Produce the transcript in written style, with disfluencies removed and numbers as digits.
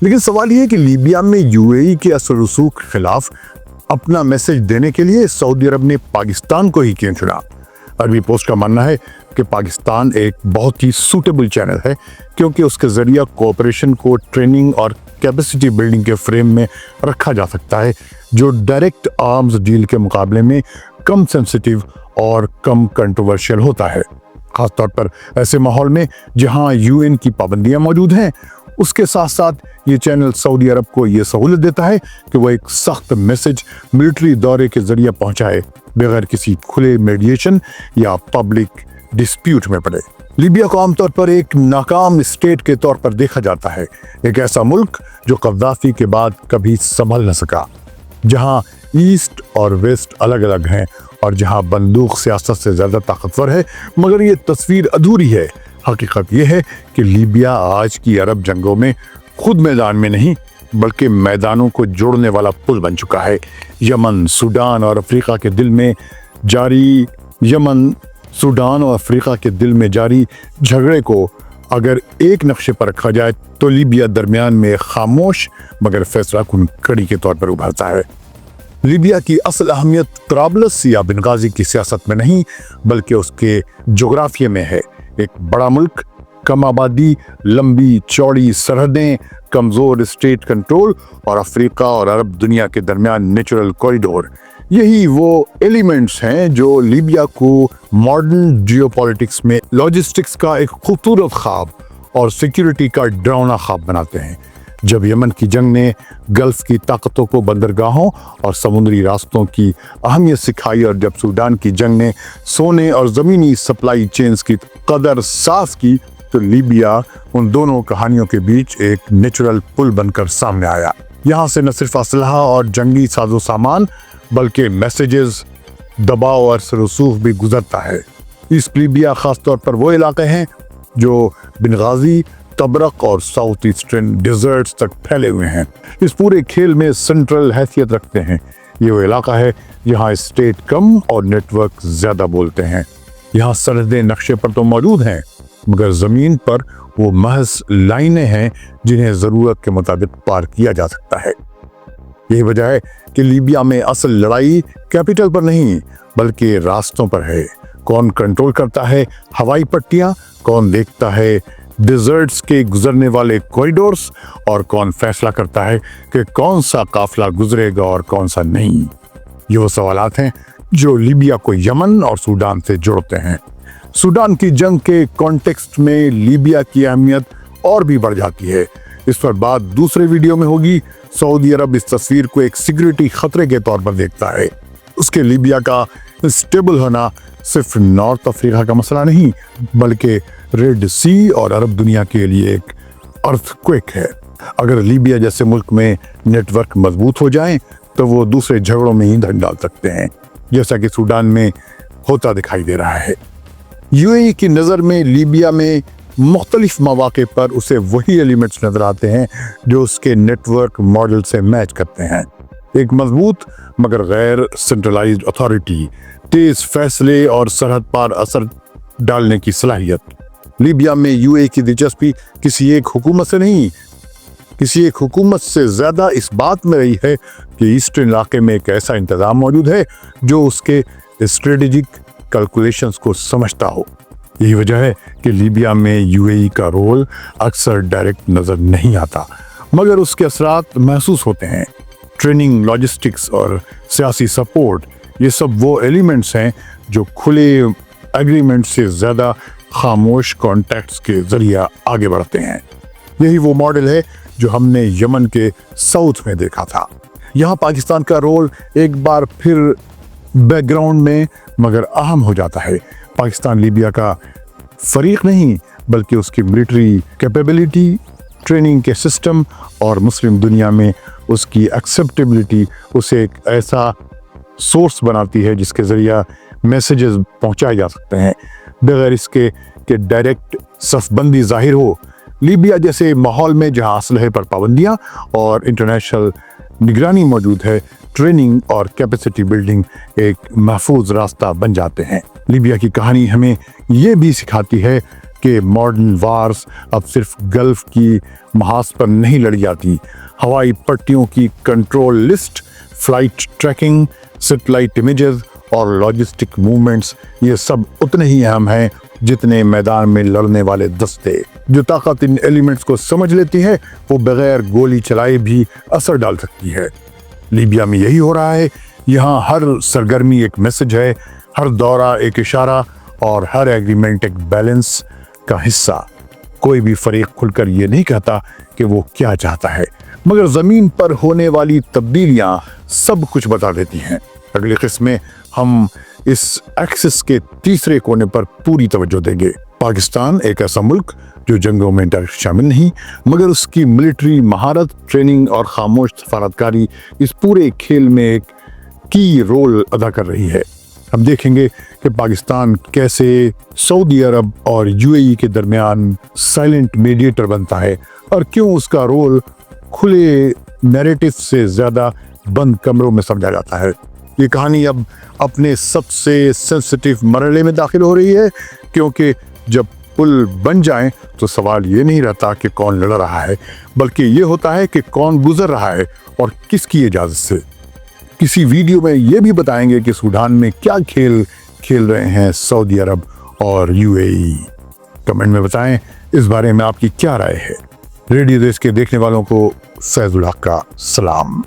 لیکن سوال یہ ہے کہ لیبیا میں UAE کے اثر رسوخ کے خلاف اپنا میسج دینے کے لیے سعودی عرب نے پاکستان کو ہی کیوں چنا؟ عربی پوسٹ کا ماننا ہے کہ پاکستان ایک بہت ہی سوٹیبل چینل ہے کیونکہ اس کے ذریعہ کوآپریشن کو ٹریننگ اور کیپیسٹی بلڈنگ کے فریم میں رکھا جا سکتا ہے جو ڈائریکٹ آرمز ڈیل کے مقابلے میں کم سینسٹیو اور کم کنٹروورشل ہوتا ہے، خاص طور پر ایسے ماحول میں جہاں UN کی پابندیاں موجود ہیں۔ اس کے ساتھ ساتھ یہ چینل سعودی عرب کو یہ سہولت دیتا ہے کہ وہ ایک سخت میسج ملٹری دورے کے ذریعے پہنچائے بغیر کسی کھلے میڈیشن یا پبلک ڈسپیوٹ میں پڑے۔ لیبیا کو عام طور پر ایک ناکام اسٹیٹ کے طور پر دیکھا جاتا ہے، ایک ایسا ملک جو قذافی کے بعد کبھی سنبھل نہ سکا، جہاں ایسٹ اور ویسٹ الگ الگ ہیں اور جہاں بندوق سیاست سے زیادہ طاقتور ہے۔ مگر یہ تصویر ادھوری ہے۔ حقیقت یہ ہے کہ لیبیا آج کی عرب جنگوں میں خود میدان میں نہیں بلکہ میدانوں کو جوڑنے والا پل بن چکا ہے۔ یمن، سوڈان اور افریقہ کے دل میں جاری جھگڑے کو اگر ایک نقشے پر رکھا جائے تو لیبیا درمیان میں خاموش مگر فیصلہ کن کڑی کے طور پر ابھرتا ہے۔ لیبیا کی اصل اہمیت طرابلس یا بنغازی کی سیاست میں نہیں بلکہ اس کے جغرافیے میں ہے۔ ایک بڑا ملک، کم آبادی، لمبی چوڑی سرحدیں، کمزور اسٹیٹ کنٹرول اور افریقہ اور عرب دنیا کے درمیان نیچرل کوریڈور، یہی وہ ایلیمنٹس ہیں جو لیبیا کو ماڈرن جیو پالیٹکس میں لاجسٹکس کا ایک خوبصورت خواب اور سیکیورٹی کا ڈراؤنا خواب بناتے ہیں۔ جب یمن کی جنگ نے گلف کی طاقتوں کو بندرگاہوں اور سمندری راستوں کی اہمیت سکھائی اور جب سوڈان کی جنگ نے سونے اور زمینی سپلائی چینز کی قدر صاف کی تو لیبیا ان دونوں کہانیوں کے بیچ ایک نیچرل پل بن کر سامنے آیا۔ یہاں سے نہ صرف اسلحہ اور جنگی ساز و سامان بلکہ میسیجز، دباؤ اور رسوخ بھی گزرتا ہے۔ ایسٹ لیبیا خاص طور پر وہ علاقے ہیں جو بنغازی، تبرق اور ساؤتھ ایسٹرن ڈیزرٹس تک پھیلے ہوئے ہیں، اس پورے کھیل میں سینٹرل حیثیت رکھتے ہیں۔ یہ وہ علاقہ ہے جہاں اسٹیٹ کم اور نیٹ ورک زیادہ بولتے ہیں۔ یہاں سرحدیں نقشے پر تو موجود ہیں مگر زمین پر وہ محض لائنیں ہیں جنہیں ضرورت کے مطابق پار کیا جا سکتا ہے۔ یہی وجہ ہے کہ لیبیا میں اصل لڑائی کیپٹل پر نہیں بلکہ راستوں پر ہے۔ کون کنٹرول کرتا ہے ہوائی پٹیاں، کون دیکھتا ہے ڈیزرٹس کے گزرنے والے کوریڈورز اور کون فیصلہ کرتا ہے کہ کون سا قافلہ گزرے گا اور کون سا نہیں۔ یہ وہ سوالات ہیں جو لیبیا کو یمن اور سوڈان سے جوڑتے ہیں۔ سوڈان کی جنگ کے کانٹیکسٹ میں لیبیا کی اہمیت اور بھی بڑھ جاتی ہے۔ اس پر بات دوسرے ویڈیو میں ہوگی۔ سعودی عرب اس تصویر کو ایک سیکیورٹی خطرے کے طور پر دیکھتا ہے۔ اس کے لیبیا کا اسٹیبل ہونا صرف نارتھ افریقہ کا مسئلہ نہیں بلکہ ریڈ سی اور عرب دنیا کے لیے ایک ارتھ کوئک ہے۔ اگر لیبیا جیسے ملک میں نیٹ ورک مضبوط ہو جائیں تو وہ دوسرے جھگڑوں میں ہی دھن ڈال سکتے ہیں، جیسا کہ سوڈان میں ہوتا دکھائی دے رہا ہے۔ UAE کی نظر میں لیبیا میں مختلف مواقع پر اسے وہی ایلیمنٹس نظر آتے ہیں جو اس کے نیٹ ورک ماڈل سے میچ کرتے ہیں۔ ایک مضبوط مگر غیر سینٹرلائزڈ اتھارٹی، تیز فیصلے اور سرحد پار اثر ڈالنے کی صلاحیت۔ لیبیا میں UAE کی دلچسپی کسی ایک حکومت سے نہیں، کسی ایک حکومت سے زیادہ اس بات میں رہی ہے کہ ایسٹرن علاقے میں ایک ایسا انتظام موجود ہے جو اس کے اسٹریٹجک کیلکولیشنز کو سمجھتا ہو۔ یہی وجہ ہے کہ لیبیا میں UAE کا رول اکثر ڈائریکٹ نظر نہیں آتا مگر اس کے اثرات محسوس ہوتے ہیں۔ ٹریننگ، لاجسٹکس اور سیاسی سپورٹ، یہ سب وہ ایلیمنٹس ہیں جو کھلے ایگریمنٹ سے زیادہ خاموش کانٹیکٹس کے ذریعہ آگے بڑھتے ہیں۔ یہی وہ ماڈل ہے جو ہم نے یمن کے ساؤتھ میں دیکھا تھا۔ یہاں پاکستان کا رول ایک بار پھر بیک گراؤنڈ میں مگر اہم ہو جاتا ہے۔ پاکستان لیبیا کا فریق نہیں بلکہ اس کی ملٹری کیپیبلٹی، ٹریننگ کے سسٹم اور مسلم دنیا میں اس کی ایکسیپٹیبلٹی اسے ایک ایسا سورس بناتی ہے جس کے ذریعہ میسیجز پہنچائے جا سکتے ہیں بغیر اس کے کہ ڈائریکٹ صف بندی ظاہر ہو۔ لیبیا جیسے ماحول میں جہاں اسلحے پر پابندیاں اور انٹرنیشنل نگرانی موجود ہے، ٹریننگ اور کیپیسٹی بلڈنگ ایک محفوظ راستہ بن جاتے ہیں۔ لیبیا کی کہانی ہمیں یہ بھی سکھاتی ہے کہ ماڈرن وارز اب صرف گلف کی محاذ پر نہیں لڑی جاتی. ہوائی پٹیوں کی control list, flight tracking, satellite images اور لاجسٹک موومنٹس، یہ سب اتنے ہی اہم ہیں جتنے میدان میں لڑنے والے دستے. جو طاقت ان ایلیمنٹس کو سمجھ لیتی ہے وہ بغیر گولی چلائے بھی اثر ڈال سکتی ہے. لیبیا میں یہی ہو رہا ہے. یہاں ہر سرگرمی ایک میسج ہے، ہر دورہ ایک اشارہ اور ہر ایگریمنٹ ایک بیلنس کا حصہ. کوئی بھی فریق کھل کر یہ نہیں کہتا کہ وہ کیا چاہتا ہے، مگر زمین پر ہونے والی تبدیلیاں سب کچھ بتا دیتی ہیں. اگلی قسط میں ہم اس ایکسس کے تیسرے کونے پر پوری توجہ دیں گے. پاکستان ایک ایسا ملک جو جنگوں میں ڈائریکٹ شامل نہیں، مگر اس کی ملٹری مہارت، ٹریننگ اور خاموش سفارتکاری اس پورے کھیل میں ایک کی رول ادا کر رہی ہے. ہم دیکھیں گے کہ پاکستان کیسے سعودی عرب اور UAE کے درمیان سائلنٹ میڈیٹر بنتا ہے اور کیوں اس کا رول کھلے نیریٹو سے زیادہ بند کمروں میں سمجھا جاتا ہے. یہ کہانی اب اپنے سب سے سینسٹیو مرحلے میں داخل ہو رہی ہے، کیونکہ جب پل بن جائیں تو سوال یہ نہیں رہتا کہ کون لڑ رہا ہے، بلکہ یہ ہوتا ہے کہ کون گزر رہا ہے اور کس کی اجازت سے. کسی ویڈیو میں یہ بھی بتائیں گے کہ سوڈان میں کیا کھیل رہے ہیں سعودی عرب اور UAE. کمنٹ میں بتائیں اس بارے میں آپ کی کیا رائے ہے. ریڈیو دیش کے دیکھنے والوں کو فیض الحق کا سلام.